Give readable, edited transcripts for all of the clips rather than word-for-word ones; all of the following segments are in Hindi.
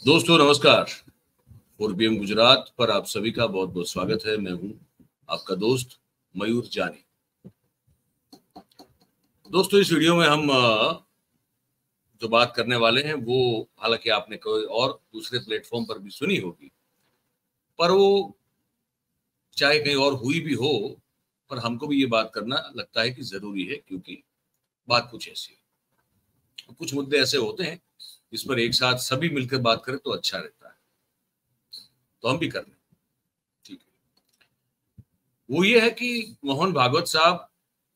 दोस्तों नमस्कार। 4PM गुजरात पर आप सभी का बहुत बहुत स्वागत है। मैं हूं आपका दोस्त मयूर जानी। दोस्तों इस वीडियो में हम जो बात करने वाले हैं वो हालांकि आपने कोई और दूसरे प्लेटफॉर्म पर भी सुनी होगी, पर वो चाहे कहीं और हुई भी हो, पर हमको भी ये बात करना लगता है कि जरूरी है, क्योंकि बात कुछ ऐसी है। कुछ मुद्दे ऐसे होते हैं जिस पर एक साथ सभी मिलकर बात करें तो अच्छा रहता है, तो हम भी कर रहे हैं। ठीक है। वो ये है कि मोहन भागवत साहब,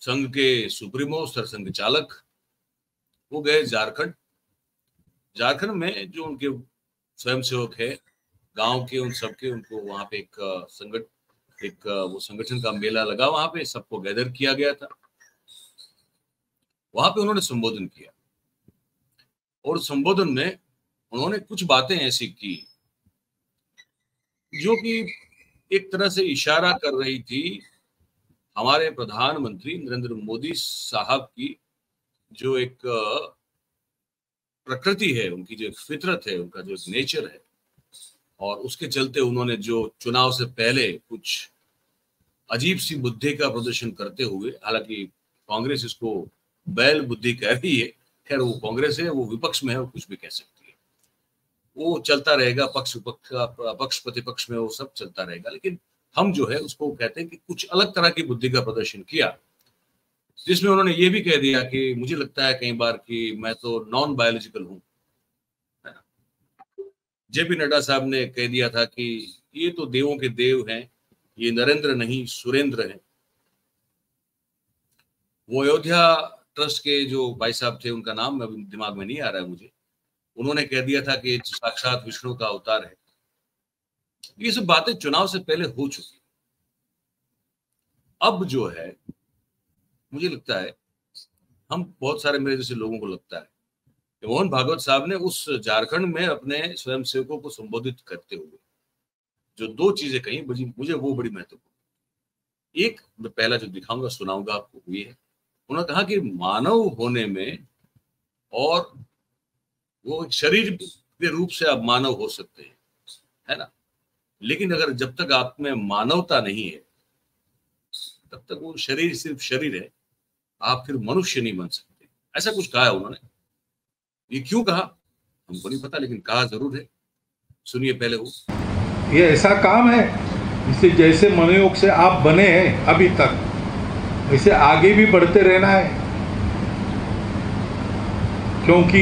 संघ के सुप्रीमो, सरसंघ चालक, वो गए झारखंड। झारखंड में जो उनके स्वयंसेवक है गांव के, उन सबके, उनको वहां पे वो संगठन का मेला लगा, वहां पे सबको गैदर किया गया था। वहां पे उन्होंने संबोधन किया और संबोधन में उन्होंने कुछ बातें ऐसी की जो कि एक तरह से इशारा कर रही थी हमारे प्रधानमंत्री नरेंद्र मोदी साहब की जो एक प्रकृति है, उनकी जो एक फितरत है, उनका जो एक नेचर है, और उसके चलते उन्होंने जो चुनाव से पहले कुछ अजीब सी बुद्धि का प्रदर्शन करते हुए, हालांकि कांग्रेस इसको बैल बुद्धि कह रही है, खैर वो कांग्रेस है, वो विपक्ष में है, वो कुछ भी कह सकती है, वो चलता रहेगा, पक्ष विपक्ष का, पक्ष प्रतिपक्ष में वो सब चलता रहेगा। लेकिन हम जो है उसको कहते हैं कि कुछ अलग तरह की बुद्धि का प्रदर्शन किया, जिसमें उन्होंने ये भी कह दिया कि मुझे लगता है कई बार कि मैं तो नॉन बायोलॉजिकल हूँ। जेपी नड्डा साहब ने कह दिया था कि ये तो देवों के देव हैं, ये नरेंद्र नहीं सुरेंद्र हैं। वो अयोध्या ट्रस्ट के जो भाई साहब थे, उनका नाम अभी दिमाग में नहीं आ रहा है मुझे, उन्होंने कह दिया था कि साक्षात विष्णु का अवतार है। ये सब बातें चुनाव से पहले हो चुकी। अब जो है मुझे लगता है, हम बहुत सारे मेरे जैसे लोगों को लगता है कि मोहन भागवत साहब ने उस झारखंड में अपने स्वयंसेवकों को संबोधित करते हुए जो दो चीजें कही, मुझे वो बड़ी महत्वपूर्ण। एक मैं पहला जो दिखाऊंगा, सुनाऊंगा आपको, ये है उन्होंने कहा कि मानव होने में, और वो एक शरीर के रूप से आप मानव हो सकते हैं, है ना, लेकिन अगर जब तक आप में मानवता नहीं है तब तक वो शरीर सिर्फ शरीर है, आप फिर मनुष्य नहीं बन सकते। ऐसा कुछ कहा है उन्होंने। ये क्यों कहा हमको नहीं पता, लेकिन कहा जरूर है। सुनिए पहले वो। ये ऐसा काम है जिसे जैसे मनोयोग से आप बने हैं अभी तक, वैसे आगे भी बढ़ते रहना है, क्योंकि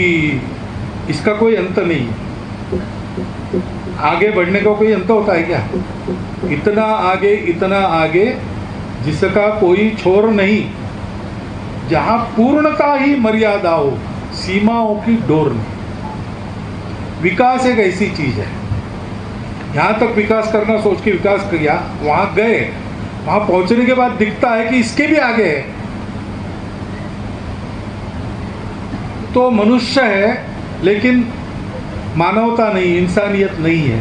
इसका कोई अंत नहीं है। आगे बढ़ने का कोई अंत होता है क्या? इतना आगे जिसका कोई छोर नहीं, जहां पूर्णता ही मर्यादा हो, सीमाओं की डोर नहीं। विकास एक ऐसी चीज है, यहाँ तक विकास करना सोच के विकास किया, वहां गए, वहां पहुंचने के बाद दिखता है कि इसके भी आगे है, तो मनुष्य है लेकिन मानवता नहीं, इंसानियत नहीं है।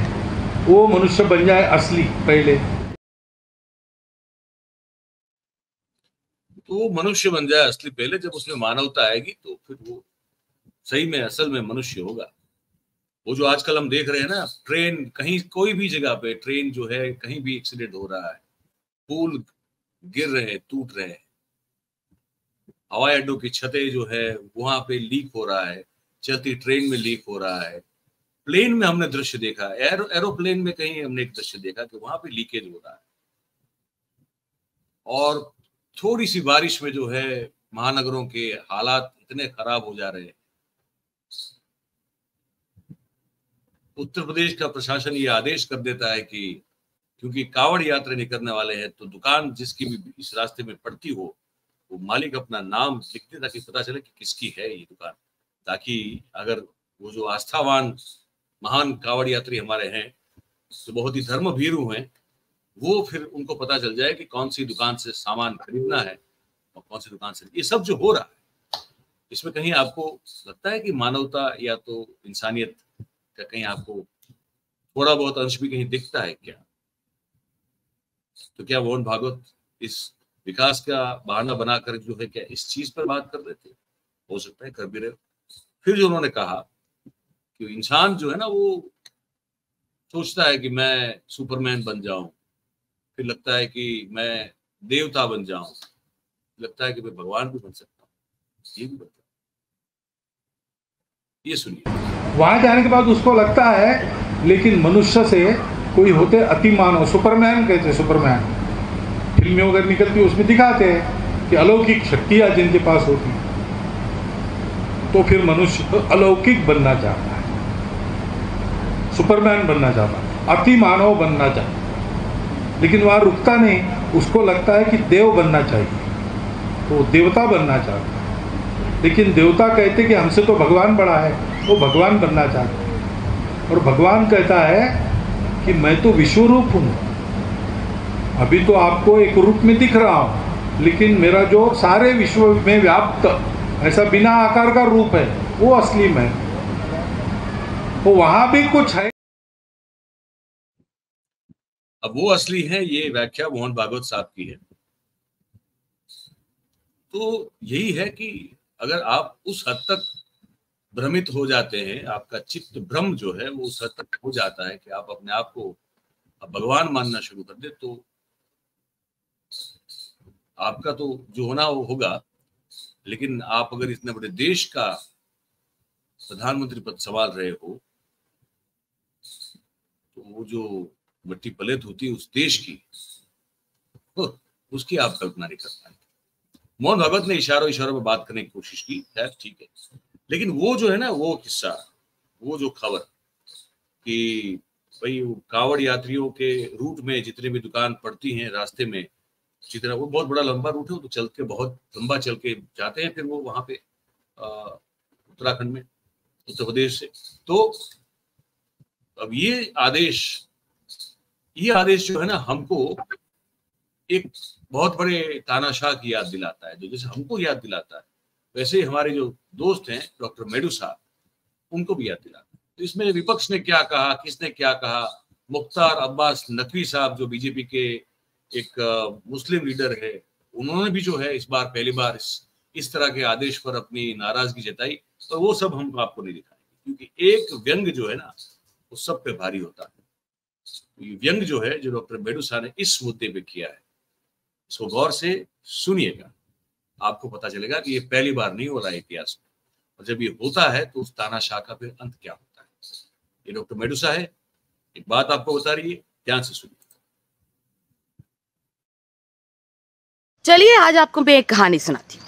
वो मनुष्य बन जाए असली पहले, तो वो मनुष्य बन जाए असली पहले, जब उसमें मानवता आएगी तो फिर वो सही में असल में मनुष्य होगा। वो जो आजकल हम देख रहे हैं ना, ट्रेन कहीं कोई भी जगह पे ट्रेन जो है, कहीं भी एक्सीडेंट हो रहा है, पुल गिर रहे हैं, टूट रहे हैं, हवाई अड्डों की छतें जो है वहां पे लीक हो रहा है, चलती ट्रेन में लीक हो रहा है, प्लेन में हमने दृश्य देखा, एरोप्लेन में कहीं हमने एक दृश्य देखा कि वहां पे लीकेज हो रहा है। और थोड़ी सी बारिश में जो है महानगरों के हालात इतने खराब हो जा रहे हैं। उत्तर प्रदेश का प्रशासन ये आदेश कर देता है कि क्योंकि कावड़ यात्रा निकलने वाले हैं, तो दुकान जिसकी भी इस रास्ते में पड़ती हो, वो मालिक अपना नाम लिख दे ताकि पता चले कि किसकी है ये दुकान, ताकि अगर वो जो आस्थावान महान कावड़ यात्री हमारे हैं, जो बहुत ही धर्म भीरू हैं, वो फिर उनको पता चल जाए कि कौन सी दुकान से सामान खरीदना है और कौन सी दुकान से। ये सब जो हो रहा है, इसमें कहीं आपको लगता है कि मानवता या तो इंसानियत का कहीं आपको थोड़ा बहुत अंश भी कहीं दिखता है क्या? तो क्या मोहन भागवत इस विकास का बहाना बनाकर जो है क्या इस चीज पर बात कर रहे थे? हो सकता है कर भी रहे हो। फिर जो उन्होंने कहा कि इंसान जो है ना वो सोचता है कि मैं सुपरमैन बन जाऊं, फिर लगता है कि मैं देवता बन जाऊं, लगता है कि मैं भगवान भी बन सकता हूँ, ये भी बनता है। ये सुनिए। वहां जाने के बाद उसको लगता है लेकिन मनुष्य से कोई होते अति मानव, सुपरमैन कहते, सुपरमैन फिल्में वगैरह निकलती है उसमें दिखाते हैं कि अलौकिक शक्तियां जिनके पास होती हैं, तो फिर मनुष्य अलौकिक बनना चाहता है, सुपरमैन बनना चाहता है, अति मानव बनना चाहता है, लेकिन वहां रुकता नहीं, उसको लगता है कि देव बनना चाहिए, तो देवता बनना चाहता है। लेकिन देवता कहते कि हमसे तो भगवान बड़ा है, वो भगवान बनना चाहता है, और भगवान कहता है कि मैं तो विश्वरूप हूँ, अभी तो आपको एक रूप में दिख रहा हूँ, लेकिन मेरा जो सारे विश्व में व्याप्त ऐसा बिना आकार का रूप है वो असली में, तो वहां भी कुछ है। अब वो असली है, ये व्याख्या मोहन भागवत साहब की है। तो यही है कि अगर आप उस हद तक भ्रमित हो जाते हैं, आपका चित्त भ्रम जो है वो उस हद तक हो जाता है कि आप अपने आप को भगवान मानना शुरू कर दे, तो आपका तो जो होना वो होगा। लेकिन आप अगर इतने बड़े देश का प्रधानमंत्री पद संभाल रहे हो, तो वो जो मिट्टी पलेत होती है उस देश की, उसकी आप कल्पना नहीं कर पाएंगे। मोहन भागवत ने इशारों में बात करने की कोशिश की, खैर ठीक है, लेकिन वो जो है ना, वो किस्सा, वो जो खबर कि भाई कांवड़ यात्रियों के रूट में जितने भी दुकान पड़ती हैं रास्ते में, जितना वो बहुत बड़ा लंबा रूट है, तो चल के बहुत लंबा चल के जाते हैं, फिर वो वहां पे उत्तराखंड में, उत्तर प्रदेश से। तो अब ये आदेश जो है ना, हमको एक बहुत बड़े तानाशाह की याद दिलाता है, जो जैसे हमको याद दिलाता है वैसे ही हमारे जो दोस्त हैं डॉक्टर मेडू साहब, उनको भी याद दिलाता है। तो इसमें विपक्ष ने क्या कहा, किसने क्या कहा, मुख्तार अब्बास नकवी साहब जो बीजेपी के एक मुस्लिम लीडर है, उन्होंने भी जो है इस बार पहली बार इस तरह के आदेश पर अपनी नाराजगी जताई, तो वो सब हम आपको नहीं दिखाएंगे, क्योंकि एक व्यंग जो है ना वो सब पे भारी होता है। ये व्यंग जो है जो डॉक्टर मेडू साहब ने इस मुद्दे पे किया है, इसको गौर से सुनिएगा, आपको पता चलेगा कि ये पहली बार नहीं हो रहा है इतिहास में, और जब ये होता है तो उस तानाशाह का फिर अंत क्या होता है। ये डॉक्टर मेडू साहब है, एक बात आपको बता रही है, ध्यान से सुनिए। चलिए आज आपको मैं एक कहानी सुनाती हूँ,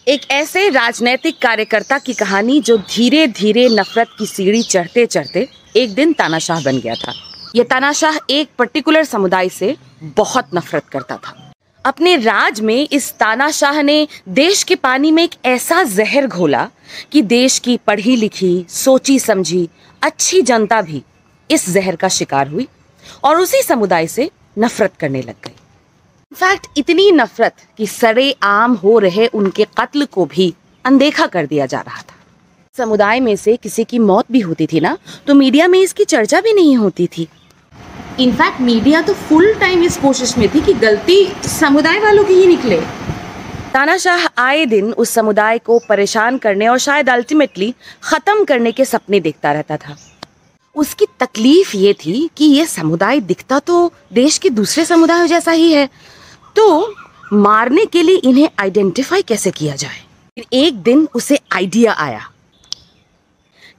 एक ऐसे राजनीतिक कार्यकर्ता की कहानी जो धीरे धीरे नफरत की सीढ़ी चढ़ते चढ़ते एक दिन तानाशाह बन गया था। यह तानाशाह एक पर्टिकुलर समुदाय से बहुत नफरत करता था। अपने राज में इस तानाशाह ने देश के पानी में एक ऐसा जहर घोला कि देश की पढ़ी लिखी, सोची समझी अच्छी जनता भी इस जहर का शिकार हुई और उसी समुदाय से नफरत करने लग गई। इनफैक्ट इतनी नफरत कि सरेआम हो रहे उनके कत्ल को भी अनदेखा कर दिया जा रहा था। समुदाय में से किसी की मौत भी होती थी ना, तो मीडिया में इसकी चर्चा भी नहीं होती थी। इनफैक्ट मीडिया तो फुल टाइम इस कोशिश में थी कि गलती समुदाय वालों की ही निकले। तानाशाह आए दिन उस समुदाय को परेशान करने और शायद अल्टीमेटली खत्म करने के सपने देखता रहता था। उसकी तकलीफ ये थी कि ये समुदाय दिखता तो देश के दूसरे समुदायों जैसा ही है, तो मारने के लिए इन्हें आइडेंटिफाई कैसे किया जाए। एक दिन उसे आइडिया आया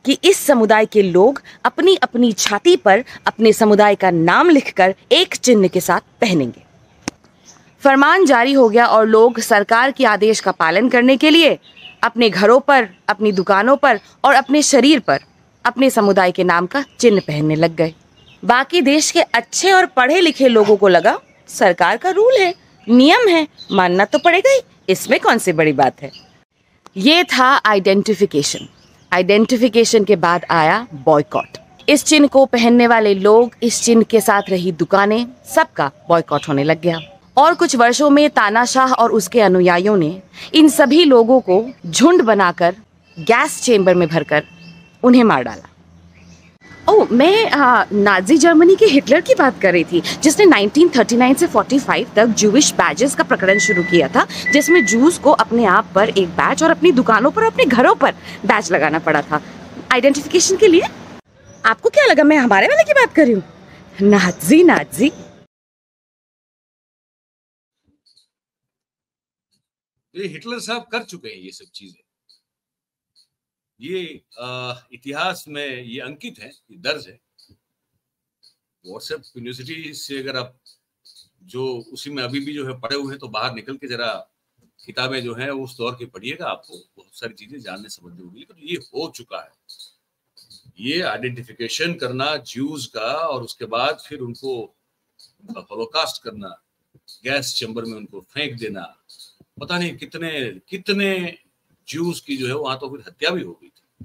कि इस समुदाय के लोग अपनी अपनी छाती पर अपने समुदाय का नाम लिखकर एक चिन्ह के साथ पहनेंगे। फरमान जारी हो गया और लोग सरकार के आदेश का पालन करने के लिए अपने घरों पर, अपनी दुकानों पर और अपने शरीर पर अपने समुदाय के नाम का चिन्ह पहनने लग गए। बाकी देश के अच्छे और पढ़े लिखे लोगों को लगा सरकार का रूल है, नियम है, मानना तो पड़ेगा ही, इसमें कौन सी बड़ी बात है। ये था आइडेंटिफिकेशन। आइडेंटिफिकेशन के बाद आया बॉयकॉट। इस चिन्ह को पहनने वाले लोग, इस चिन्ह के साथ रही दुकानें, सबका बॉयकॉट होने लग गया। और कुछ वर्षों में तानाशाह और उसके अनुयायियों ने इन सभी लोगों को झुंड बनाकर गैस चेंबर में भरकर उन्हें मार डाला। ओह, मैं नाजी जर्मनी के हिटलर की बात कर रही थी, जिसने 1939 से 45 तक जूविश बैजेस का प्रकरण शुरू किया था, जिसमें जूस को अपने आप पर एक बैच और अपनी दुकानों पर, अपने घरों पर बैच लगाना पड़ा था। आइडेंटिफिकेशन के लिए? आपको क्या लगा मैं हमारे वाले की बात कर रही हूँ? Nazi Nazi. ये हिटलर साहब कर चुके हैं ये सब चीजें। ये इतिहास में ये अंकित है, ये दर्ज है। व्हाट्सएप यूनिवर्सिटी से अगर आप जो उसी में अभी भी जो है पढ़े हुए हैं तो बाहर निकल के जरा किताबें जो है उस दौर की पढ़िएगा, आपको बहुत सारी चीजें जानने समझने होगी। लेकिन ये हो चुका है, ये आइडेंटिफिकेशन करना ज्यूज का, और उसके बाद फिर उनको होलोकास्ट करना, गैस चैम्बर में उनको फेंक देना, पता नहीं कितने कितने ज्यूज की जो है वहां तो फिर हत्या भी हो गई थी।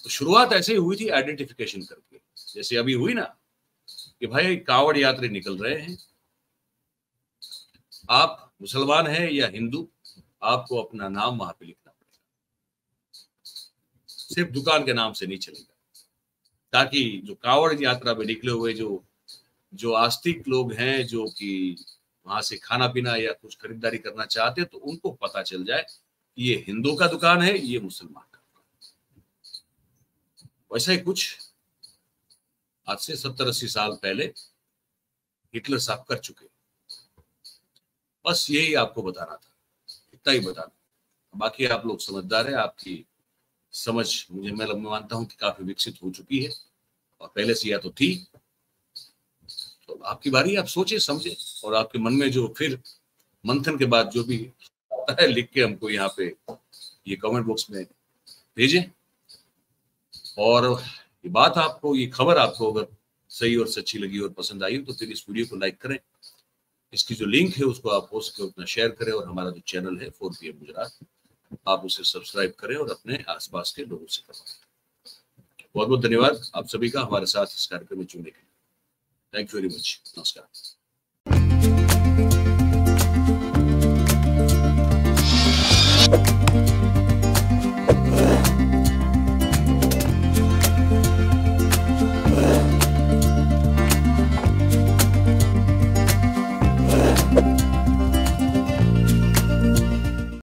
तो शुरुआत ऐसे ही हुई थी आइडेंटिफिकेशन करके, जैसे अभी हुई ना कि भाई कांवड़ यात्री निकल रहे हैं, आप मुसलमान हैं या हिंदू, आपको अपना नाम वहां पे लिखना पड़ेगा, सिर्फ दुकान के नाम से नहीं चलेगा, ताकि जो कांवड़ यात्रा में निकले हुए जो आस्तिक लोग हैं, जो कि वहां से खाना पीना या कुछ खरीदारी करना चाहते हैं, तो उनको पता चल जाए कि ये हिंदू का दुकान है, ये मुसलमान का दुकान। वैसा ही कुछ आज से 70-80 साल पहले हिटलर साहब कर चुके। बस यही आपको बताना था, इतना ही बताना। बाकी आप लोग समझदार हैं, आपकी समझ मैं मानता हूं कि काफी विकसित हो चुकी है, और पहले से या तो थी। तो आपकी बारी, आप सोचे समझे, और आपके मन में जो फिर मंथन के बाद जो भी आता है लिख के हमको यहाँ पे ये कमेंट बॉक्स में भेजें। और ये बात आपको, ये खबर आपको अगर सही और सच्ची लगी और पसंद आई तो फिर इस वीडियो को लाइक करें, इसकी जो लिंक है उसको आप हो सके उतना शेयर करें, और हमारा जो चैनल है 4PM गुजरात, आप उसे सब्सक्राइब करें और अपने आसपास के लोगों से करवाएं। बहुत बहुत धन्यवाद आप सभी का हमारे साथ इस कार्यक्रम में जुड़ने के लिए। Thank you very much. नमस्कार।